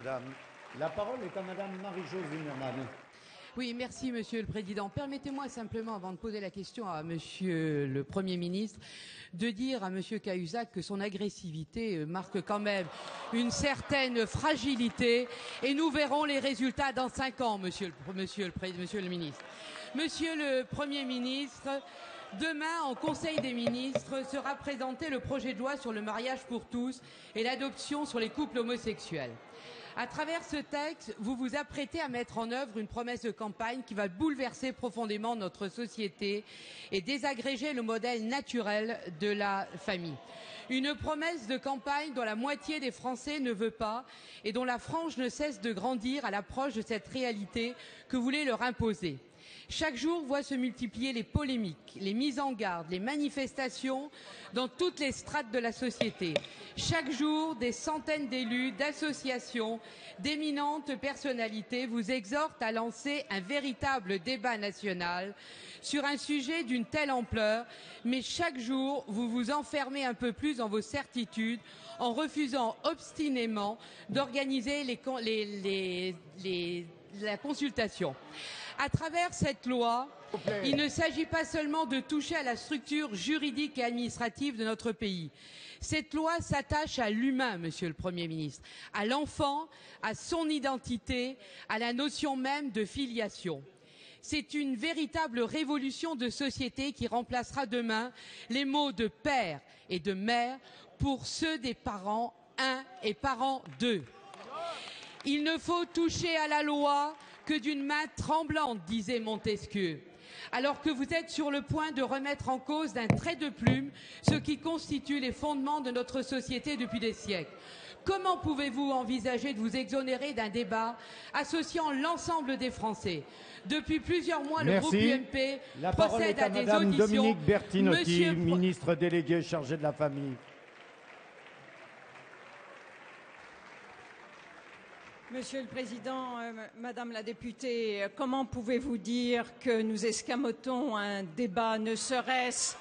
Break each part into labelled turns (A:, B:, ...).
A: madame. La parole est à madame Marie-Jo Zimmermann.
B: Oui, merci Monsieur le Président. Permettez-moi simplement, avant de poser la question à Monsieur le Premier ministre, de dire à Monsieur Cahuzac que son agressivité marque quand même une certaine fragilité et nous verrons les résultats dans 5 ans, Monsieur le ministre. Monsieur le Premier ministre, demain, en Conseil des ministres, sera présenté le projet de loi sur le mariage pour tous et l'adoption sur les couples homosexuels. À travers ce texte, vous vous apprêtez à mettre en œuvre une promesse de campagne qui va bouleverser profondément notre société et désagréger le modèle naturel de la famille. Une promesse de campagne dont la moitié des Français ne veut pas et dont la frange ne cesse de grandir à l'approche de cette réalité que vous voulez leur imposer. Chaque jour voit se multiplier les polémiques, les mises en garde, les manifestations dans toutes les strates de la société. Chaque jour, des centaines d'élus, d'associations, d'éminentes personnalités vous exhortent à lancer un véritable débat national sur un sujet d'une telle ampleur, mais chaque jour, vous vous enfermez un peu plus dans vos certitudes en refusant obstinément d'organiser la consultation. À travers cette loi, il ne s'agit pas seulement de toucher à la structure juridique et administrative de notre pays. Cette loi s'attache à l'humain, Monsieur le Premier ministre, à l'enfant, à son identité, à la notion même de filiation. C'est une véritable révolution de société qui remplacera demain les mots de père et de mère pour ceux des parents 1 et parents 2. Il ne faut toucher à la loi que d'une main tremblante, disait Montesquieu, alors que vous êtes sur le point de remettre en cause d'un trait de plume ce qui constitue les fondements de notre société depuis des siècles. Comment pouvez-vous envisager de vous exonérer d'un débat associant l'ensemble des Français? Depuis plusieurs mois, le groupe UMP procède à des auditions.
A: Dominique Bertinotti, ministre délégué chargé de la famille.
C: Monsieur le Président, Madame la députée, comment pouvez-vous dire que nous escamotons un débat, ne serait-ce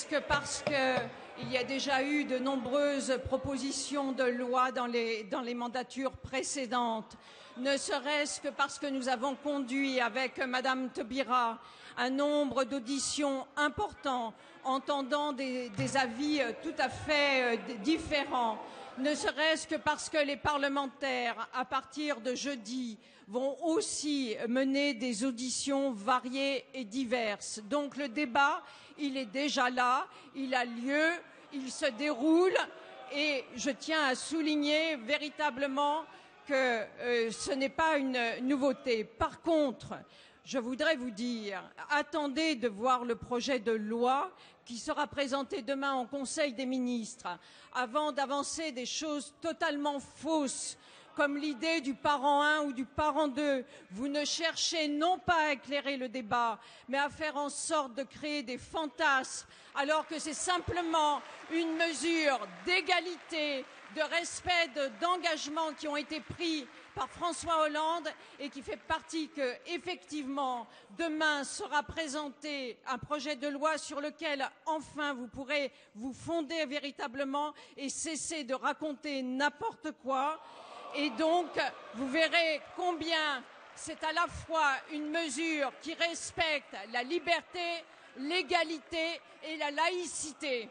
C: que parce qu'il y a déjà eu de nombreuses propositions de loi dans les mandatures précédentes, ne serait-ce que parce que nous avons conduit avec Madame Taubira un nombre d'auditions importants, entendant des avis tout à fait différents, ne serait-ce que parce que les parlementaires, à partir de jeudi, vont aussi mener des auditions variées et diverses. Donc le débat, il est déjà là, il a lieu, il se déroule et je tiens à souligner véritablement que ce n'est pas une nouveauté. Par contre, je voudrais vous dire, attendez de voir le projet de loi qui sera présenté demain en Conseil des ministres avant d'avancer des choses totalement fausses comme l'idée du parent 1 ou du parent 2. Vous ne cherchez non pas à éclairer le débat, mais à faire en sorte de créer des fantasmes, alors que c'est simplement une mesure d'égalité, de respect, d'engagement qui ont été pris par François Hollande et qui fait partie que, effectivement, demain sera présenté un projet de loi sur lequel, enfin, vous pourrez vous fonder véritablement et cesser de raconter n'importe quoi. Et donc, vous verrez combien c'est à la fois une mesure qui respecte la liberté, l'égalité et la laïcité.